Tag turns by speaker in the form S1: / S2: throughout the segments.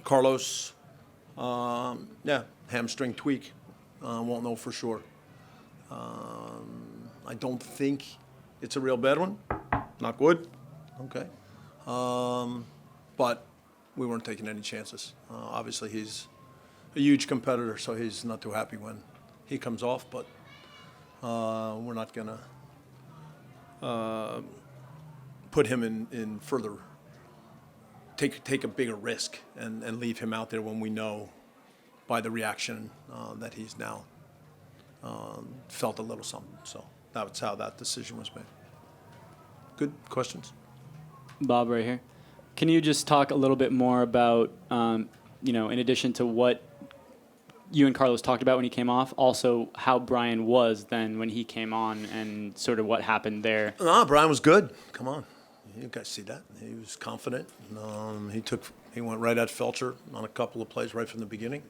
S1: Carlos, hamstring tweak. Won't know for sure. I don't think it's a real bad one. Knock wood. Okay. But we weren't taking any chances. Obviously, he's a huge competitor, so he's not too happy when he comes off. But we're not going to put him in further, take a bigger risk and leave him out there when we know by the reaction that he's now felt a little something. So that's how that decision was made. Good questions?
S2: Bob, right here. Can you just talk a little bit more about, in addition to what you and Carlos talked about when he came off, also how Brian was then when he came on and sort of what happened there?
S1: No, Brian was good. Come on. You guys see that. He was confident. He went right at Felcher on a couple of plays right from the beginning.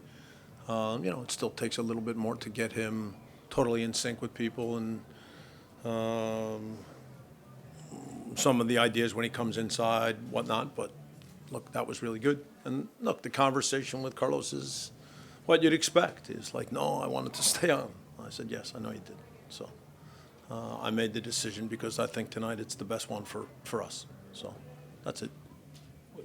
S1: It still takes a little bit more to get him totally in sync with people and some of the ideas when he comes inside, whatnot. But, look, that was really good. And, look, the conversation with Carlos is what you'd expect. He's like, no, I wanted to stay on. I said, yes, I know you did. So I made the decision because I think tonight it's the best one for us. So that's it.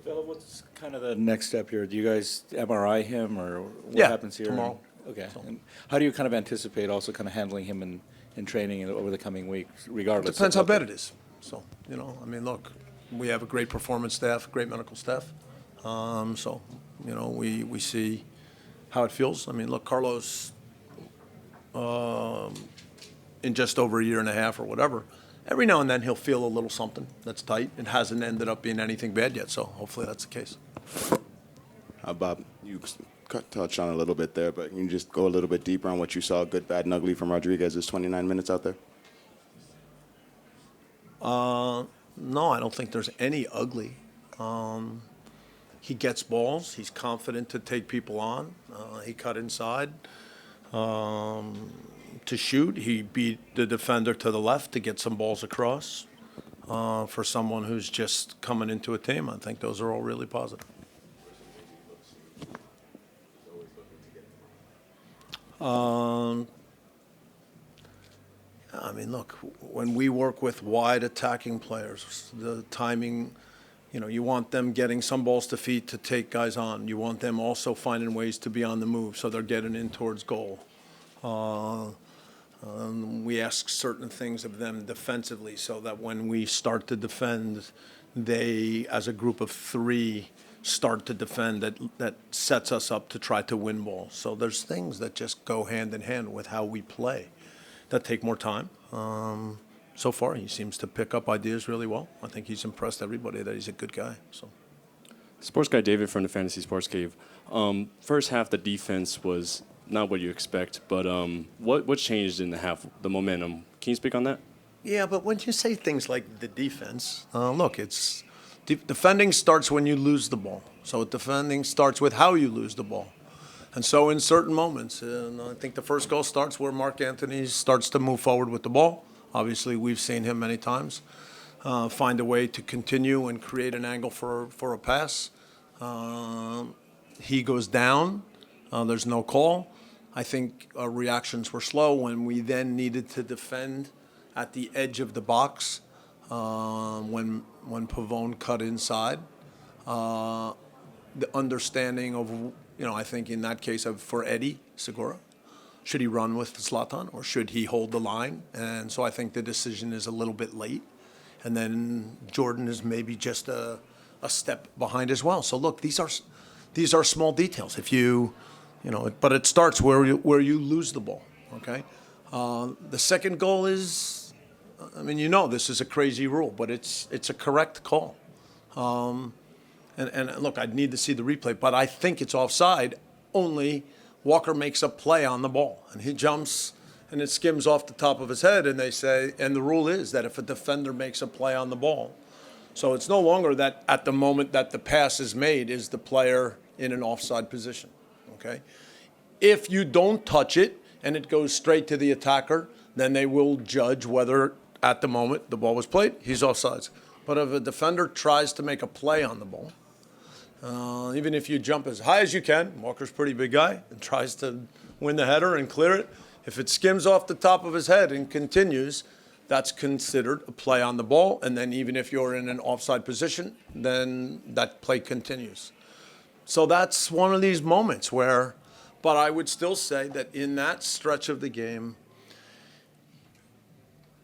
S3: Vela, what's kind of the next step here? Do you guys MRI him or what happens here?
S1: Tomorrow.
S3: Okay. So. And how do you kind of anticipate also kind of handling him in training over the coming weeks, regardless?
S1: Depends how bad it is. So, look, we have a great performance staff, great medical staff. We see how it feels. Look, Carlos, in just over a year and a half or whatever, every now and then he'll feel a little something that's tight. It hasn't ended up being anything bad yet, so hopefully that's the case.
S4: Bob, you touched on a little bit there, but can you just go a little bit deeper on what you saw, good, bad, and ugly from Rodriguez's 29 minutes out there?
S1: No, I don't think there's any ugly. He gets balls. He's confident to take people on. He cut inside to shoot. He beat the defender to the left to get some balls across. For someone who's just coming into a team, I think those are all really positive. Look, when we work with wide attacking players, the timing, you want them getting some balls to feet to take guys on. You want them also finding ways to be on the move so they're getting in towards goal. We ask certain things of them defensively so that when we start to defend, they, as a group of three, start to defend. That sets us up to try to win balls. So there's things that just go hand in hand with how we play that take more time. So far, he seems to pick up ideas really well. I think he's impressed everybody that he's a good guy. So,
S5: Sports Guy David from the Fantasy Sports Cave. First half, the defense was not what you expect, but what changed in the half, the momentum? Can you speak on that?
S1: Yeah, but when you say things like the defense, look, it's defending starts when you lose the ball. So defending starts with how you lose the ball. And so in certain moments, and I think the first goal starts where Mark Anthony starts to move forward with the ball. Obviously, we've seen him many times find a way to continue and create an angle for a pass. He goes down. There's no call. I think our reactions were slow when we then needed to defend at the edge of the box when Pavone cut inside. The understanding of, I think in that case for Eddie Segura, should he run with Zlatan or should he hold the line? And so I think the decision is a little bit late. And then Jordan is maybe just a step behind as well. So look, these are small details. If but it starts where you lose the ball. Okay. The second goal is, this is a crazy rule, but it's a correct call. And look, I'd need to see the replay, but I think it's offside. Only Walker makes a play on the ball, and he jumps, and it skims off the top of his head, and they say, and the rule is that if a defender makes a play on the ball, so it's no longer that at the moment that the pass is made is the player in an offside position, okay? If you don't touch it and it goes straight to the attacker, then they will judge whether at the moment the ball was played, he's offsides. But if a defender tries to make a play on the ball, even if you jump as high as you can, Walker's a pretty big guy, and tries to win the header and clear it, if it skims off the top of his head and continues, that's considered a play on the ball. And then even if you're in an offside position, then that play continues. So that's one of these moments where, but I would still say that in that stretch of the game,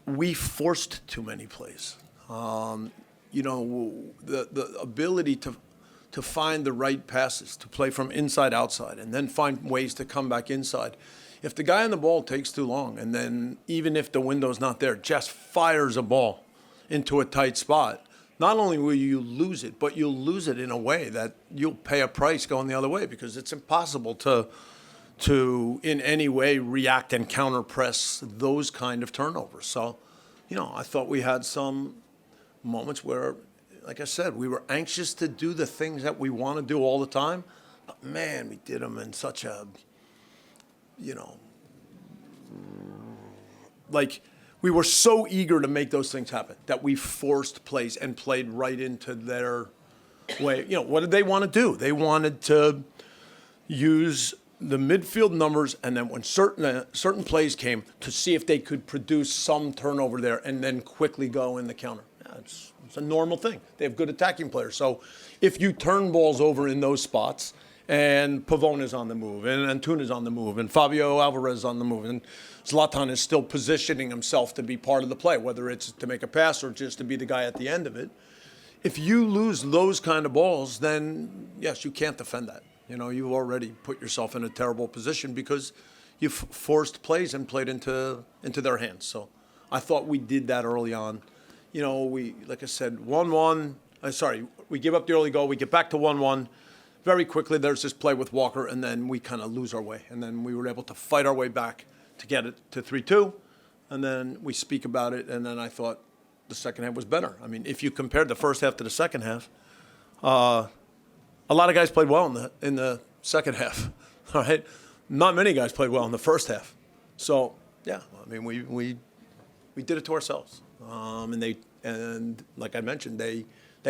S1: we forced too many plays. You know, the ability to find the right passes, to play from inside outside, and then find ways to come back inside. If the guy on the ball takes too long, and then even if the window's not there, just fires a ball into a tight spot, not only will you lose it, but you'll lose it in a way that you'll pay a price going the other way, because it's impossible to in any way react and counter press those kind of turnovers. So, you know, I thought we had some moments where, like I said, we were anxious to do the things that we want to do all the time, but man, we did them in such a, you know, like we were so eager to make those things happen that we forced plays and played right into their way. You know, what did they want to do? They wanted to use the midfield numbers, and then when certain plays came, to see if they could produce some turnover there and then quickly go in the counter. Yeah, it's a normal thing. They have good attacking players. So if you turn balls over in those spots, and Pavone is on the move, and Antuna is on the move, and Fabio Alvarez is on the move, and Zlatan is still positioning himself to be part of the play, whether it's to make a pass or just to be the guy at the end of it. If you lose those kind of balls, then yes, you can't defend that. You know, you've already put yourself in a terrible position because you've forced plays and played into their hands. So I thought we did that early on. You know, we, like I said, 1-1. We give up the early goal. We get back to 1-1. Very quickly, there's this play with Walker, and then we kind of lose our way. And then we were able to fight our way back to get it to 3-2. And then we speak about it, and then I thought the second half was better. I mean, if you compared the first half to the second half, a lot of guys played well in the second half, all right? Not many guys played well in the first half. So, yeah, I mean, we did it to ourselves. And like I mentioned, they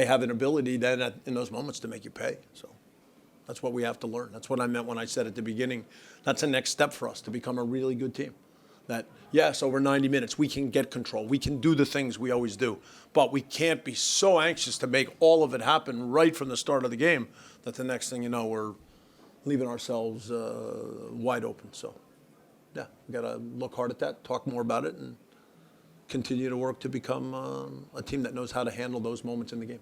S1: have an ability then in those moments to make you pay. So that's what we have to learn. That's what I meant when I said at the beginning, that's the next step for us to become a really good team. That, yes, over 90 minutes, we can get control. We can do the things we always do. But we can't be so anxious to make all of it happen right from the start of the game that the next thing you know, we're leaving ourselves wide open. So, yeah, we got to look hard at that, talk more about it, and continue to work to become a team that knows how to handle those moments in the game.